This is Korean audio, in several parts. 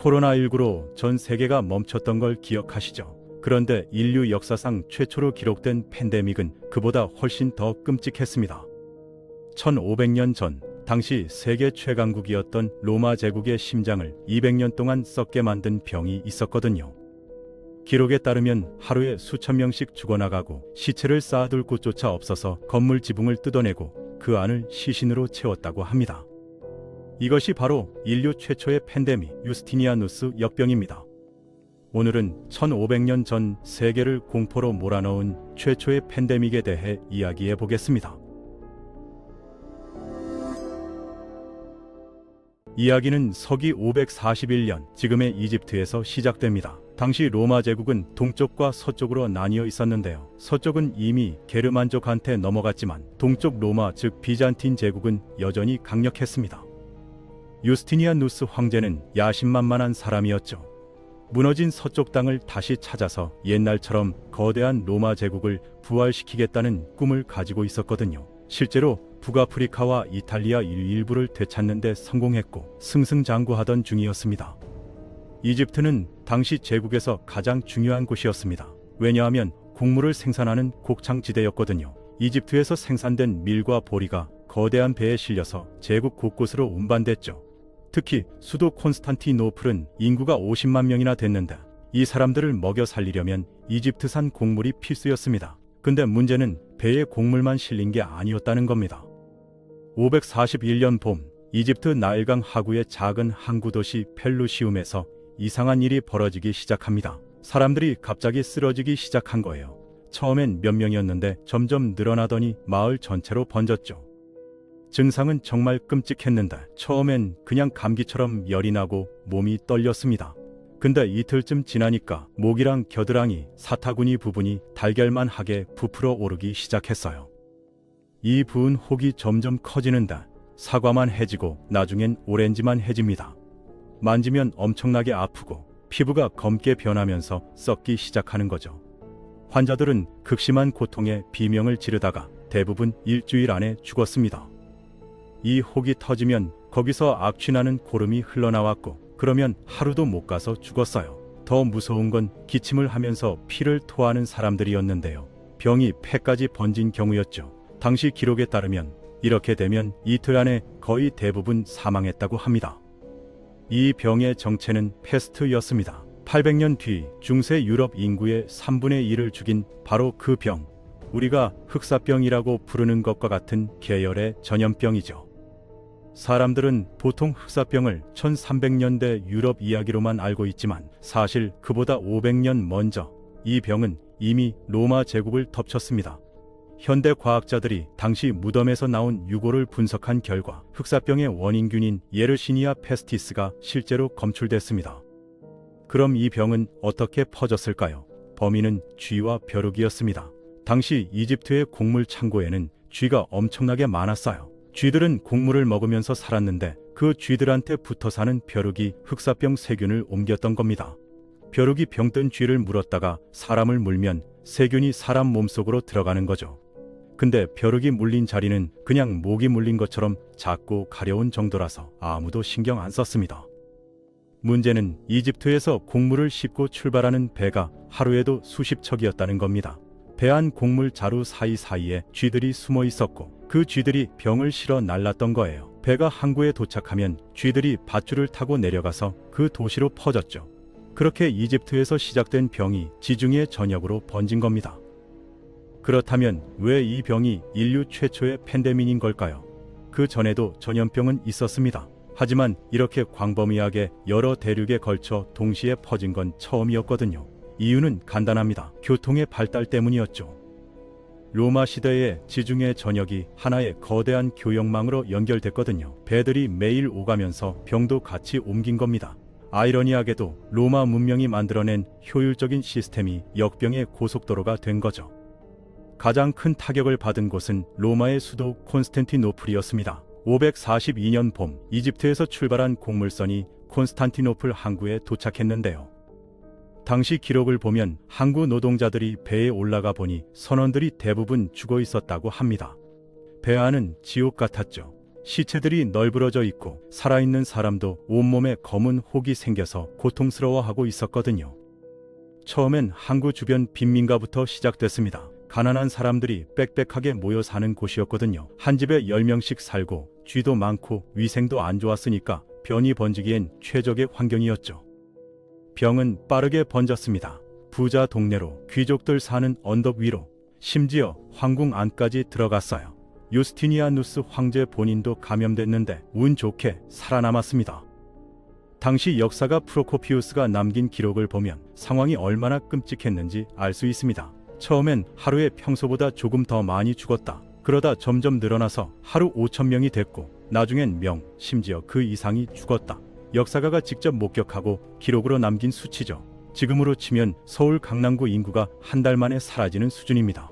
코로나19로 전 세계가 멈췄던 걸 기억하시죠? 그런데 인류 역사상 최초로 기록된 팬데믹은 그보다 훨씬 더 끔찍했습니다. 1500년 전, 당시 세계 최강국이었던 로마 제국의 심장을 200년 동안 썩게 만든 병이 있었거든요. 기록에 따르면 하루에 수천 명씩 죽어나가고 시체를 쌓아둘 곳조차 없어서 건물 지붕을 뜯어내고 그 안을 시신으로 채웠다고 합니다. 이것이 바로 인류 최초의 팬데믹 유스티니아누스 역병입니다. 오늘은 1500년 전 세계를 공포로 몰아넣은 최초의 팬데믹에 대해 이야기해 보겠습니다. 이야기는 서기 541년 지금의 이집트에서 시작됩니다. 당시 로마 제국은 동쪽과 서쪽으로 나뉘어 있었는데요. 서쪽은 이미 게르만족한테 넘어갔지만 동쪽 로마 즉 비잔틴 제국은 여전히 강력했습니다. 유스티니아누스 황제는 야심만만한 사람이었죠. 무너진 서쪽 땅을 다시 찾아서 옛날처럼 거대한 로마 제국을 부활시키겠다는 꿈을 가지고 있었거든요. 실제로 북아프리카와 이탈리아 일부를 되찾는 데 성공했고 승승장구하던 중이었습니다. 이집트는 당시 제국에서 가장 중요한 곳이었습니다. 왜냐하면 곡물을 생산하는 곡창지대였거든요. 이집트에서 생산된 밀과 보리가 거대한 배에 실려서 제국 곳곳으로 운반됐죠. 특히 수도 콘스탄티노플은 인구가 50만 명이나 됐는데 이 사람들을 먹여 살리려면 이집트산 곡물이 필수였습니다. 근데 문제는 배에 곡물만 실린 게 아니었다는 겁니다. 541년 봄, 이집트 나일강 하구의 작은 항구 도시 펠루시움에서 이상한 일이 벌어지기 시작합니다. 사람들이 갑자기 쓰러지기 시작한 거예요. 처음엔 몇 명이었는데 점점 늘어나더니 마을 전체로 번졌죠. 증상은 정말 끔찍했는데 처음엔 그냥 감기처럼 열이 나고 몸이 떨렸습니다. 근데 이틀쯤 지나니까 목이랑 겨드랑이, 사타구니 부분이 달걀만 하게 부풀어 오르기 시작했어요. 이 부은 혹이 점점 커지는데 사과만 해지고 나중엔 오렌지만 해집니다. 만지면 엄청나게 아프고 피부가 검게 변하면서 썩기 시작하는 거죠. 환자들은 극심한 고통에 비명을 지르다가 대부분 일주일 안에 죽었습니다. 이 혹이 터지면 거기서 악취나는 고름이 흘러나왔고 그러면 하루도 못 가서 죽었어요. 더 무서운 건 기침을 하면서 피를 토하는 사람들이었는데요. 병이 폐까지 번진 경우였죠. 당시 기록에 따르면 이렇게 되면 이틀 안에 거의 대부분 사망했다고 합니다. 이 병의 정체는 페스트였습니다. 800년 뒤 중세 유럽 인구의 3분의 1을 죽인 바로 그 병. 우리가 흑사병이라고 부르는 것과 같은 계열의 전염병이죠. 사람들은 보통 흑사병을 1300년대 유럽 이야기로만 알고 있지만 사실 그보다 500년 먼저 이 병은 이미 로마 제국을 덮쳤습니다. 현대 과학자들이 당시 무덤에서 나온 유골을 분석한 결과 흑사병의 원인균인 예르시니아 페스티스가 실제로 검출됐습니다. 그럼 이 병은 어떻게 퍼졌을까요? 범인은 쥐와 벼룩이었습니다. 당시 이집트의 곡물 창고에는 쥐가 엄청나게 많았어요. 쥐들은 곡물을 먹으면서 살았는데 그 쥐들한테 붙어 사는 벼룩이 흑사병 세균을 옮겼던 겁니다. 벼룩이 병든 쥐를 물었다가 사람을 물면 세균이 사람 몸속으로 들어가는 거죠. 근데 벼룩이 물린 자리는 그냥 모기 물린 것처럼 작고 가려운 정도라서 아무도 신경 안 썼습니다. 문제는 이집트에서 곡물을 싣고 출발하는 배가 하루에도 수십 척이었다는 겁니다. 배 안 곡물 자루 사이사이에 쥐들이 숨어 있었고 그 쥐들이 병을 실어 날랐던 거예요. 배가 항구에 도착하면 쥐들이 밧줄을 타고 내려가서 그 도시로 퍼졌죠. 그렇게 이집트에서 시작된 병이 지중해 전역으로 번진 겁니다. 그렇다면 왜 이 병이 인류 최초의 팬데믹인 걸까요? 그 전에도 전염병은 있었습니다. 하지만 이렇게 광범위하게 여러 대륙에 걸쳐 동시에 퍼진 건 처음이었거든요. 이유는 간단합니다. 교통의 발달 때문이었죠. 로마 시대의 지중해 전역이 하나의 거대한 교역망으로 연결됐거든요. 배들이 매일 오가면서 병도 같이 옮긴 겁니다. 아이러니하게도 로마 문명이 만들어낸 효율적인 시스템이 역병의 고속도로가 된 거죠. 가장 큰 타격을 받은 곳은 로마의 수도 콘스탄티노플이었습니다. 542년 봄, 이집트에서 출발한 곡물선이 콘스탄티노플 항구에 도착했는데요. 당시 기록을 보면 항구 노동자들이 배에 올라가 보니 선원들이 대부분 죽어 있었다고 합니다. 배 안은 지옥 같았죠. 시체들이 널브러져 있고 살아있는 사람도 온몸에 검은 혹이 생겨서 고통스러워하고 있었거든요. 처음엔 항구 주변 빈민가부터 시작됐습니다. 가난한 사람들이 빽빽하게 모여 사는 곳이었거든요. 한 집에 10명씩 살고 쥐도 많고 위생도 안 좋았으니까 변이 번지기엔 최적의 환경이었죠. 병은 빠르게 번졌습니다. 부자 동네로, 귀족들 사는 언덕 위로, 심지어 황궁 안까지 들어갔어요. 유스티니아누스 황제 본인도 감염됐는데 운 좋게 살아남았습니다. 당시 역사가 프로코피우스가 남긴 기록을 보면 상황이 얼마나 끔찍했는지 알 수 있습니다. 처음엔 하루에 평소보다 조금 더 많이 죽었다. 그러다 점점 늘어나서 하루 5,000명이 됐고 나중엔 명, 심지어 그 이상이 죽었다. 역사가가 직접 목격하고 기록으로 남긴 수치죠. 지금으로 치면 서울 강남구 인구가 한 달 만에 사라지는 수준입니다.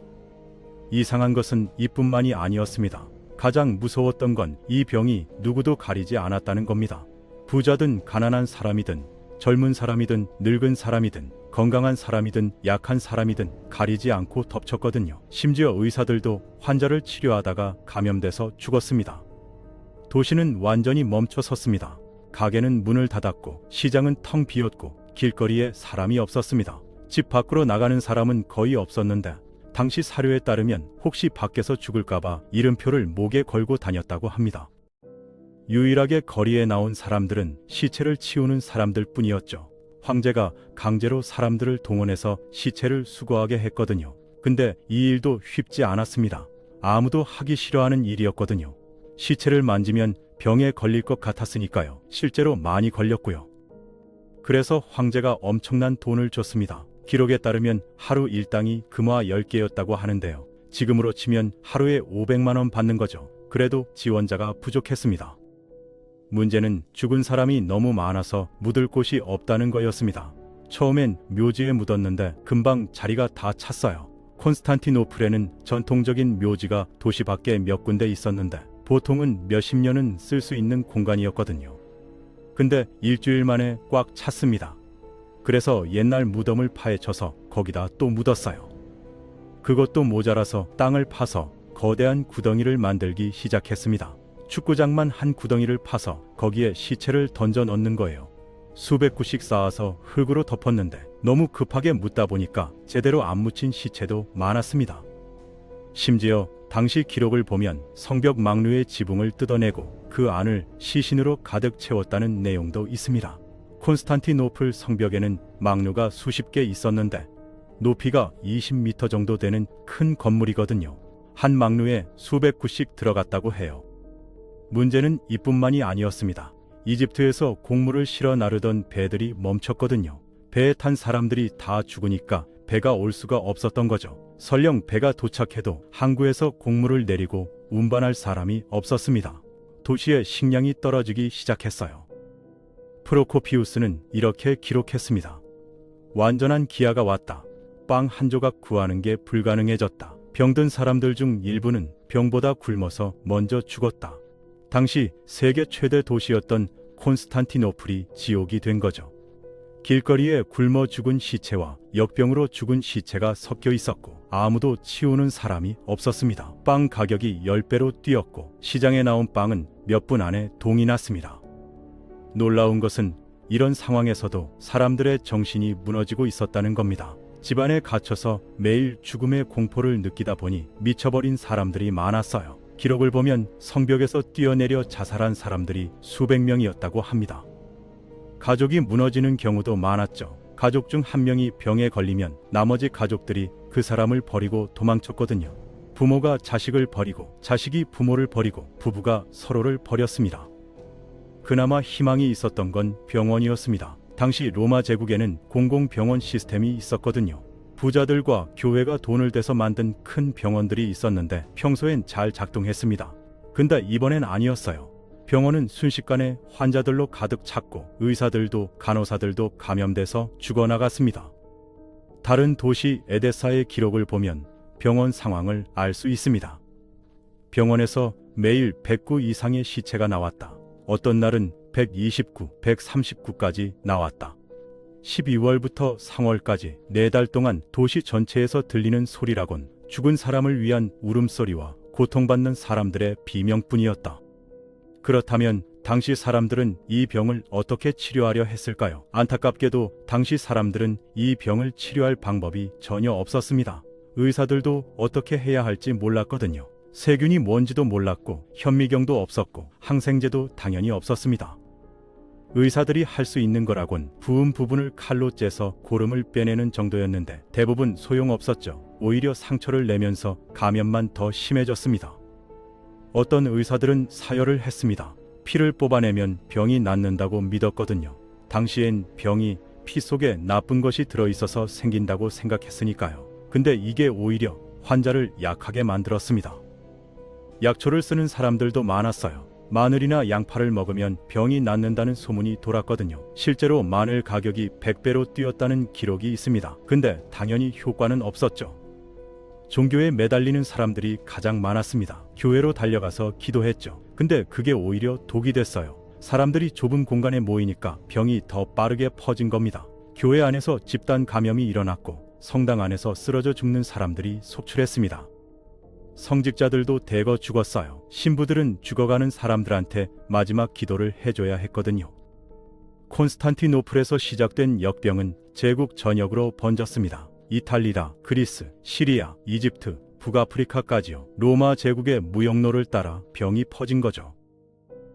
이상한 것은 이뿐만이 아니었습니다. 가장 무서웠던 건 이 병이 누구도 가리지 않았다는 겁니다. 부자든 가난한 사람이든 젊은 사람이든 늙은 사람이든 건강한 사람이든 약한 사람이든 가리지 않고 덮쳤거든요. 심지어 의사들도 환자를 치료하다가 감염돼서 죽었습니다. 도시는 완전히 멈춰섰습니다. 가게는 문을 닫았고 시장은 텅 비었고 길거리에 사람이 없었습니다. 집 밖으로 나가는 사람은 거의 없었는데 당시 사료에 따르면 혹시 밖에서 죽을까봐 이름표를 목에 걸고 다녔다고 합니다. 유일하게 거리에 나온 사람들은 시체를 치우는 사람들 뿐이었죠. 황제가 강제로 사람들을 동원해서 시체를 수거하게 했거든요. 근데 이 일도 쉽지 않았습니다. 아무도 하기 싫어하는 일이었거든요. 시체를 만지면 병에 걸릴 것 같았으니까요. 실제로 많이 걸렸고요. 그래서 황제가 엄청난 돈을 줬습니다. 기록에 따르면 하루 일당이 금화 10개였다고 하는데요. 지금으로 치면 하루에 500만 원 받는 거죠. 그래도 지원자가 부족했습니다. 문제는 죽은 사람이 너무 많아서 묻을 곳이 없다는 거였습니다. 처음엔 묘지에 묻었는데 금방 자리가 다 찼어요. 콘스탄티노플에는 전통적인 묘지가 도시 밖에 몇 군데 있었는데 보통은 몇십 년은 쓸 수 있는 공간이었거든요. 근데 일주일 만에 꽉 찼습니다. 그래서 옛날 무덤을 파헤쳐서 거기다 또 묻었어요. 그것도 모자라서 땅을 파서 거대한 구덩이를 만들기 시작했습니다. 축구장만 한 구덩이를 파서 거기에 시체를 던져 넣는 거예요. 수백 구씩 쌓아서 흙으로 덮었는데 너무 급하게 묻다 보니까 제대로 안 묻힌 시체도 많았습니다. 심지어 당시 기록을 보면 성벽 망루의 지붕을 뜯어내고 그 안을 시신으로 가득 채웠다는 내용도 있습니다. 콘스탄티노플 성벽에는 망루가 수십 개 있었는데 높이가 20m 정도 되는 큰 건물이거든요. 한 망루에 수백 구씩 들어갔다고 해요. 문제는 이뿐만이 아니었습니다. 이집트에서 곡물을 실어 나르던 배들이 멈췄거든요. 배에 탄 사람들이 다 죽으니까 배가 올 수가 없었던 거죠. 설령 배가 도착해도 항구에서 곡물을 내리고 운반할 사람이 없었습니다. 도시의 식량이 떨어지기 시작했어요. 프로코피우스는 이렇게 기록했습니다. 완전한 기아가 왔다. 빵 한 조각 구하는 게 불가능해졌다. 병든 사람들 중 일부는 병보다 굶어서 먼저 죽었다. 당시 세계 최대 도시였던 콘스탄티노플이 지옥이 된 거죠. 길거리에 굶어 죽은 시체와 역병으로 죽은 시체가 섞여 있었고 아무도 치우는 사람이 없었습니다. 빵 가격이 10배로 뛰었고 시장에 나온 빵은 몇 분 안에 동이 났습니다. 놀라운 것은 이런 상황에서도 사람들의 정신이 무너지고 있었다는 겁니다. 집안에 갇혀서 매일 죽음의 공포를 느끼다 보니 미쳐버린 사람들이 많았어요. 기록을 보면 성벽에서 뛰어내려 자살한 사람들이 수백 명이었다고 합니다. 가족이 무너지는 경우도 많았죠. 가족 중 한 명이 병에 걸리면 나머지 가족들이 그 사람을 버리고 도망쳤거든요. 부모가 자식을 버리고 자식이 부모를 버리고 부부가 서로를 버렸습니다. 그나마 희망이 있었던 건 병원이었습니다. 당시 로마 제국에는 공공병원 시스템이 있었거든요. 부자들과 교회가 돈을 대서 만든 큰 병원들이 있었는데 평소엔 잘 작동했습니다. 근데 이번엔 아니었어요. 병원은 순식간에 환자들로 가득 찼고 의사들도 간호사들도 감염돼서 죽어나갔습니다. 다른 도시 에데사의 기록을 보면 병원 상황을 알 수 있습니다. 병원에서 매일 109 이상의 시체가 나왔다. 어떤 날은 129, 139까지 나왔다. 12월부터 상월까지 4달 동안 도시 전체에서 들리는 소리라곤 죽은 사람을 위한 울음소리와 고통받는 사람들의 비명뿐이었다. 그렇다면 당시 사람들은 이 병을 어떻게 치료하려 했을까요? 안타깝게도 당시 사람들은 이 병을 치료할 방법이 전혀 없었습니다. 의사들도 어떻게 해야 할지 몰랐거든요. 세균이 뭔지도 몰랐고 현미경도 없었고 항생제도 당연히 없었습니다. 의사들이 할 수 있는 거라곤 부은 부분을 칼로 째서 고름을 빼내는 정도였는데 대부분 소용없었죠. 오히려 상처를 내면서 감염만 더 심해졌습니다. 어떤 의사들은 사열을 했습니다. 피를 뽑아내면 병이 낫는다고 믿었거든요. 당시엔 병이 피 속에 나쁜 것이 들어있어서 생긴다고 생각했으니까요. 근데 이게 오히려 환자를 약하게 만들었습니다. 약초를 쓰는 사람들도 많았어요. 마늘이나 양파를 먹으면 병이 낫는다는 소문이 돌았거든요. 실제로 마늘 가격이 100배로 뛰었다는 기록이 있습니다. 근데 당연히 효과는 없었죠. 종교에 매달리는 사람들이 가장 많았습니다. 교회로 달려가서 기도했죠. 근데 그게 오히려 독이 됐어요. 사람들이 좁은 공간에 모이니까 병이 더 빠르게 퍼진 겁니다. 교회 안에서 집단 감염이 일어났고 성당 안에서 쓰러져 죽는 사람들이 속출했습니다. 성직자들도 대거 죽었어요. 신부들은 죽어가는 사람들한테 마지막 기도를 해줘야 했거든요. 콘스탄티노플에서 시작된 역병은 제국 전역으로 번졌습니다. 이탈리아, 그리스, 시리아, 이집트, 북아프리카까지요. 로마 제국의 무역로를 따라 병이 퍼진 거죠.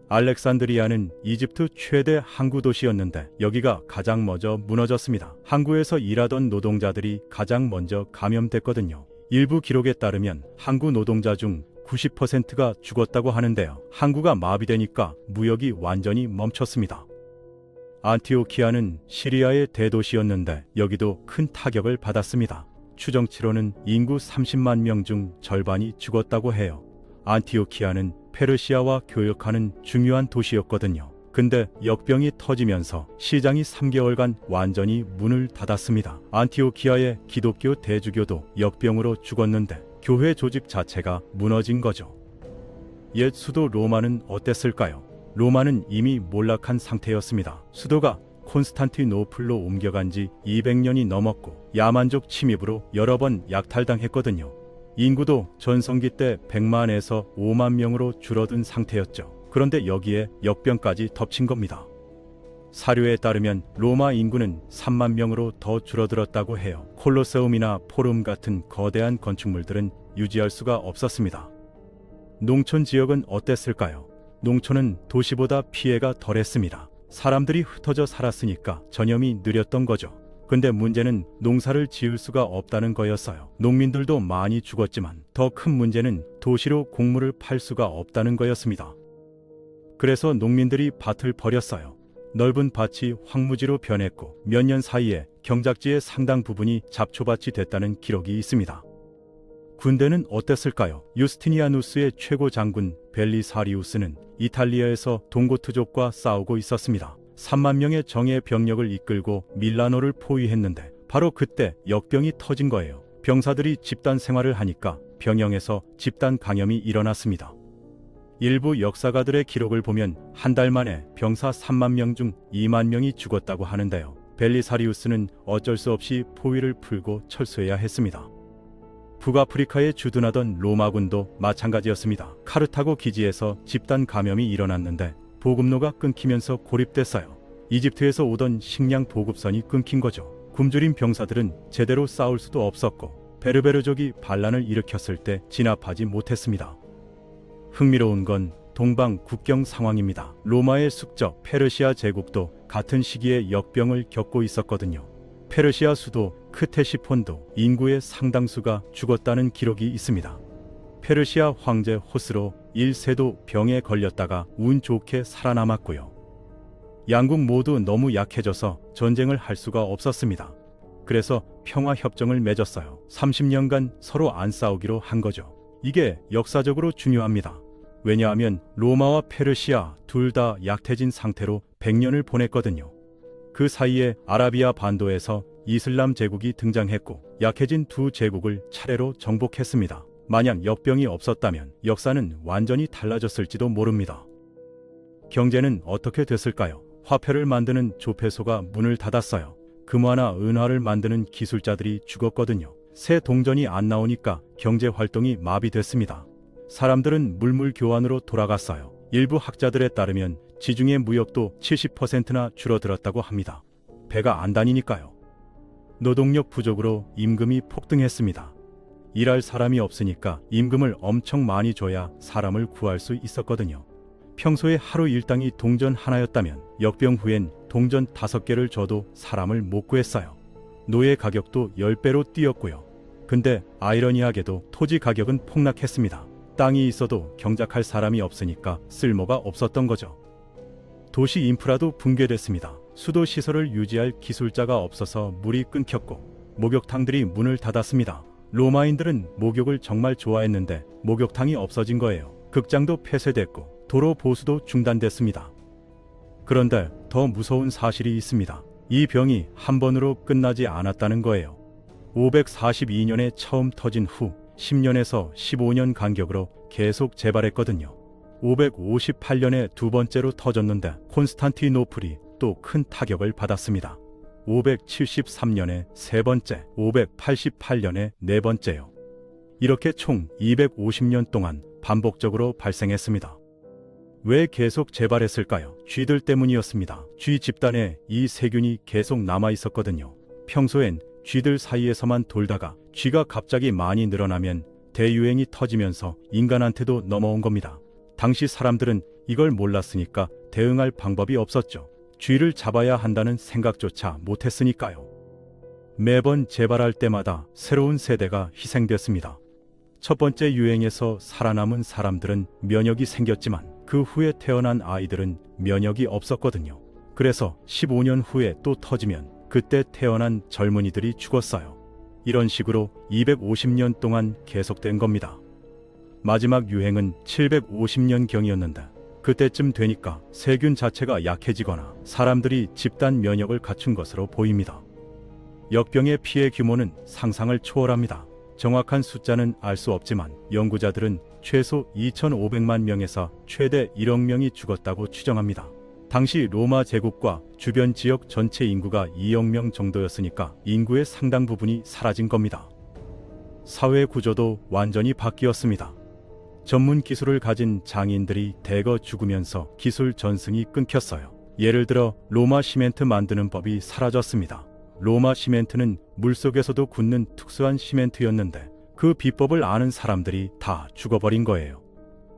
알렉산드리아는 이집트 최대 항구 도시였는데 여기가 가장 먼저 무너졌습니다. 항구에서 일하던 노동자들이 가장 먼저 감염됐거든요. 일부 기록에 따르면 항구 노동자 중 90%가 죽었다고 하는데요. 항구가 마비되니까 무역이 완전히 멈췄습니다. 안티오키아는 시리아의 대도시였는데 여기도 큰 타격을 받았습니다. 추정치로는 인구 30만 명 중 절반이 죽었다고 해요. 안티오키아는 페르시아와 교역하는 중요한 도시였거든요. 근데 역병이 터지면서 시장이 3개월간 완전히 문을 닫았습니다. 안티오키아의 기독교 대주교도 역병으로 죽었는데 교회 조직 자체가 무너진 거죠. 옛 수도 로마는 어땠을까요? 로마는 이미 몰락한 상태였습니다. 수도가 콘스탄티노플로 옮겨간 지 200년이 넘었고 야만족 침입으로 여러 번 약탈당했거든요. 인구도 전성기 때 100만에서 5만 명으로 줄어든 상태였죠. 그런데 여기에 역병까지 덮친 겁니다. 사료에 따르면 로마 인구는 3만 명으로 더 줄어들었다고 해요. 콜로세움이나 포럼 같은 거대한 건축물들은 유지할 수가 없었습니다. 농촌 지역은 어땠을까요? 농촌은 도시보다 피해가 덜했습니다. 사람들이 흩어져 살았으니까 전염이 느렸던 거죠. 근데 문제는 농사를 지을 수가 없다는 거였어요. 농민들도 많이 죽었지만 더 큰 문제는 도시로 곡물을 팔 수가 없다는 거였습니다. 그래서 농민들이 밭을 버렸어요. 넓은 밭이 황무지로 변했고 몇 년 사이에 경작지의 상당 부분이 잡초밭이 됐다는 기록이 있습니다. 군대는 어땠을까요? 유스티니아누스의 최고 장군 벨리사리우스는 이탈리아에서 동고트족과 싸우고 있었습니다. 3만 명의 정예 병력을 이끌고 밀라노를 포위했는데 바로 그때 역병이 터진 거예요. 병사들이 집단 생활을 하니까 병영에서 집단 감염이 일어났습니다. 일부 역사가들의 기록을 보면 한 달 만에 병사 3만 명 중 2만 명이 죽었다고 하는데요. 벨리사리우스는 어쩔 수 없이 포위를 풀고 철수해야 했습니다. 북아프리카에 주둔하던 로마군도 마찬가지였습니다. 카르타고 기지에서 집단 감염이 일어났는데 보급로가 끊기면서 고립됐어요. 이집트에서 오던 식량 보급선이 끊긴 거죠. 굶주린 병사들은 제대로 싸울 수도 없었고 베르베르족이 반란을 일으켰을 때 진압하지 못했습니다. 흥미로운 건 동방 국경 상황입니다. 로마의 숙적 페르시아 제국도 같은 시기에 역병을 겪고 있었거든요. 페르시아 수도 크테시폰도 인구의 상당수가 죽었다는 기록이 있습니다. 페르시아 황제 호스로 1세도 병에 걸렸다가 운 좋게 살아남았고요. 양국 모두 너무 약해져서 전쟁을 할 수가 없었습니다. 그래서 평화협정을 맺었어요. 30년간 서로 안 싸우기로 한 거죠. 이게 역사적으로 중요합니다. 왜냐하면 로마와 페르시아 둘 다 약해진 상태로 100년을 보냈거든요. 그 사이에 아라비아 반도에서 이슬람 제국이 등장했고 약해진 두 제국을 차례로 정복했습니다. 만약 역병이 없었다면 역사는 완전히 달라졌을지도 모릅니다. 경제는 어떻게 됐을까요? 화폐를 만드는 조폐소가 문을 닫았어요. 금화나 은화를 만드는 기술자들이 죽었거든요. 새 동전이 안 나오니까 경제 활동이 마비됐습니다. 사람들은 물물 교환으로 돌아갔어요. 일부 학자들에 따르면 지중해 무역도 70%나 줄어들었다고 합니다. 배가 안 다니니까요. 노동력 부족으로 임금이 폭등했습니다. 일할 사람이 없으니까 임금을 엄청 많이 줘야 사람을 구할 수 있었거든요. 평소에 하루 일당이 동전 하나였다면 역병 후엔 동전 5개를 줘도 사람을 못 구했어요. 노예 가격도 10배로 뛰었고요. 근데 아이러니하게도 토지 가격은 폭락했습니다. 땅이 있어도 경작할 사람이 없으니까 쓸모가 없었던 거죠. 도시 인프라도 붕괴됐습니다. 수도 시설을 유지할 기술자가 없어서 물이 끊겼고 목욕탕들이 문을 닫았습니다. 로마인들은 목욕을 정말 좋아했는데 목욕탕이 없어진 거예요. 극장도 폐쇄됐고 도로 보수도 중단됐습니다. 그런데 더 무서운 사실이 있습니다. 이 병이 한 번으로 끝나지 않았다는 거예요. 542년에 처음 터진 후 10년에서 15년 간격으로 계속 재발했거든요. 558년에 두 번째로 터졌는데 콘스탄티노플이 또 큰 타격을 받았습니다. 573년에 세 번째, 588년에 네 번째요. 이렇게 총 250년 동안 반복적으로 발생했습니다. 왜 계속 재발했을까요? 쥐들 때문이었습니다. 쥐 집단에 이 세균이 계속 남아 있었거든요. 평소엔 쥐들 사이에서만 돌다가 쥐가 갑자기 많이 늘어나면 대유행이 터지면서 인간한테도 넘어온 겁니다. 당시 사람들은 이걸 몰랐으니까 대응할 방법이 없었죠. 쥐를 잡아야 한다는 생각조차 못했으니까요. 매번 재발할 때마다 새로운 세대가 희생됐습니다. 첫 번째 유행에서 살아남은 사람들은 면역이 생겼지만 그 후에 태어난 아이들은 면역이 없었거든요. 그래서 15년 후에 또 터지면 그때 태어난 젊은이들이 죽었어요. 이런 식으로 250년 동안 계속된 겁니다. 마지막 유행은 750년경이었는데 그때쯤 되니까 세균 자체가 약해지거나 사람들이 집단 면역을 갖춘 것으로 보입니다. 역병의 피해 규모는 상상을 초월합니다. 정확한 숫자는 알 수 없지만 연구자들은 최소 2,500만 명에서 최대 1억 명이 죽었다고 추정합니다. 당시 로마 제국과 주변 지역 전체 인구가 2억 명 정도였으니까 인구의 상당 부분이 사라진 겁니다. 사회 구조도 완전히 바뀌었습니다. 전문 기술을 가진 장인들이 대거 죽으면서 기술 전승이 끊겼어요. 예를 들어 로마 시멘트 만드는 법이 사라졌습니다. 로마 시멘트는 물속에서도 굳는 특수한 시멘트였는데 그 비법을 아는 사람들이 다 죽어버린 거예요.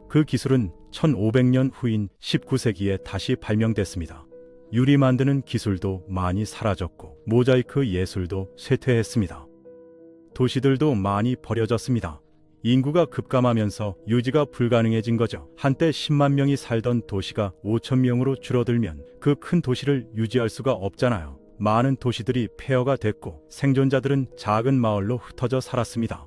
그 기술은 1500년 후인 19세기에 다시 발명됐습니다. 유리 만드는 기술도 많이 사라졌고 모자이크 예술도 쇠퇴했습니다. 도시들도 많이 버려졌습니다. 인구가 급감하면서 유지가 불가능해진 거죠. 한때 10만 명이 살던 도시가 5천 명으로 줄어들면 그 큰 도시를 유지할 수가 없잖아요. 많은 도시들이 폐허가 됐고 생존자들은 작은 마을로 흩어져 살았습니다.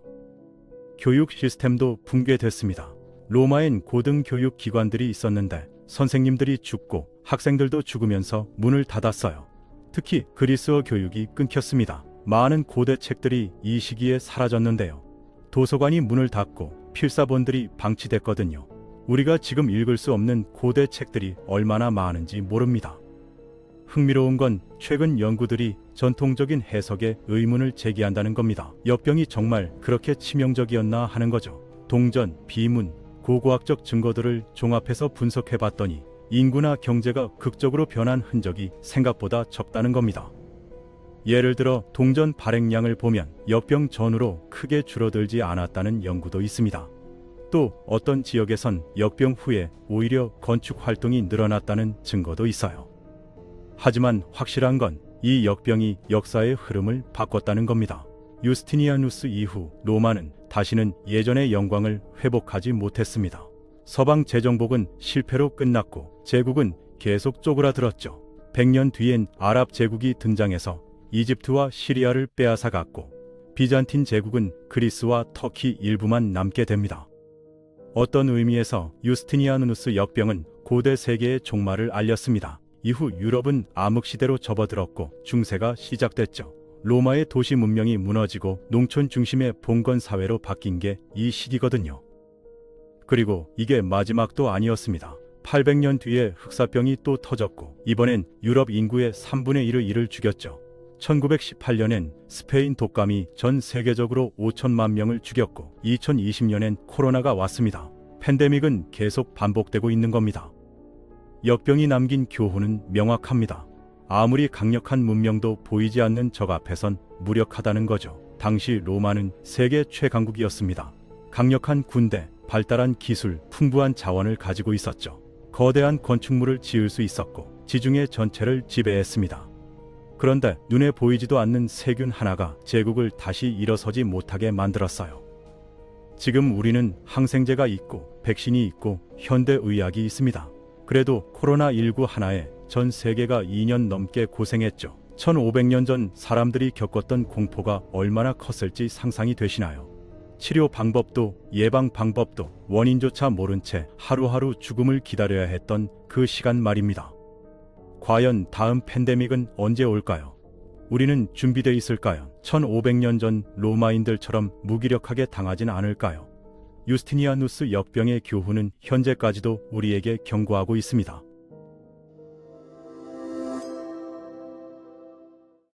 교육 시스템도 붕괴됐습니다. 로마엔 고등교육 기관들이 있었는데 선생님들이 죽고 학생들도 죽으면서 문을 닫았어요. 특히 그리스어 교육이 끊겼습니다. 많은 고대 책들이 이 시기에 사라졌는데요. 도서관이 문을 닫고 필사본들이 방치됐거든요. 우리가 지금 읽을 수 없는 고대 책들이 얼마나 많은지 모릅니다. 흥미로운 건 최근 연구들이 전통적인 해석에 의문을 제기한다는 겁니다. 역병이 정말 그렇게 치명적이었나 하는 거죠. 동전, 비문, 고고학적 증거들을 종합해서 분석해봤더니 인구나 경제가 극적으로 변한 흔적이 생각보다 적다는 겁니다. 예를 들어 동전 발행량을 보면 역병 전후로 크게 줄어들지 않았다는 연구도 있습니다. 또 어떤 지역에선 역병 후에 오히려 건축 활동이 늘어났다는 증거도 있어요. 하지만 확실한 건 이 역병이 역사의 흐름을 바꿨다는 겁니다. 유스티니아누스 이후 로마는 다시는 예전의 영광을 회복하지 못했습니다. 서방 재정복은 실패로 끝났고 제국은 계속 쪼그라들었죠. 100년 뒤엔 아랍 제국이 등장해서 이집트와 시리아를 빼앗아갔고 비잔틴 제국은 그리스와 터키 일부만 남게 됩니다. 어떤 의미에서 유스티니아누스 역병은 고대 세계의 종말을 알렸습니다. 이후 유럽은 암흑시대로 접어들었고 중세가 시작됐죠. 로마의 도시 문명이 무너지고 농촌 중심의 봉건 사회로 바뀐 게 이 시기거든요. 그리고 이게 마지막도 아니었습니다. 800년 뒤에 흑사병이 또 터졌고 이번엔 유럽 인구의 3분의 1의 1을 죽였죠. 1918년엔 스페인 독감이 전 세계적으로 5천만 명을 죽였고 2020년엔 코로나가 왔습니다. 팬데믹은 계속 반복되고 있는 겁니다. 역병이 남긴 교훈은 명확합니다. 아무리 강력한 문명도 보이지 않는 적 앞에선 무력하다는 거죠. 당시 로마는 세계 최강국이었습니다. 강력한 군대, 발달한 기술, 풍부한 자원을 가지고 있었죠. 거대한 건축물을 지을 수 있었고 지중해 전체를 지배했습니다. 그런데 눈에 보이지도 않는 세균 하나가 제국을 다시 일어서지 못하게 만들었어요. 지금 우리는 항생제가 있고 백신이 있고 현대의학이 있습니다. 그래도 코로나19 하나에 전 세계가 2년 넘게 고생했죠. 1500년 전 사람들이 겪었던 공포가 얼마나 컸을지 상상이 되시나요? 치료 방법도 예방 방법도 원인조차 모른 채 하루하루 죽음을 기다려야 했던 그 시간 말입니다. 과연 다음 팬데믹은 언제 올까요? 우리는 준비되어 있을까요? 1500년 전 로마인들처럼 무기력하게 당하진 않을까요? 유스티니아누스 역병의 교훈은 현재까지도 우리에게 경고하고 있습니다.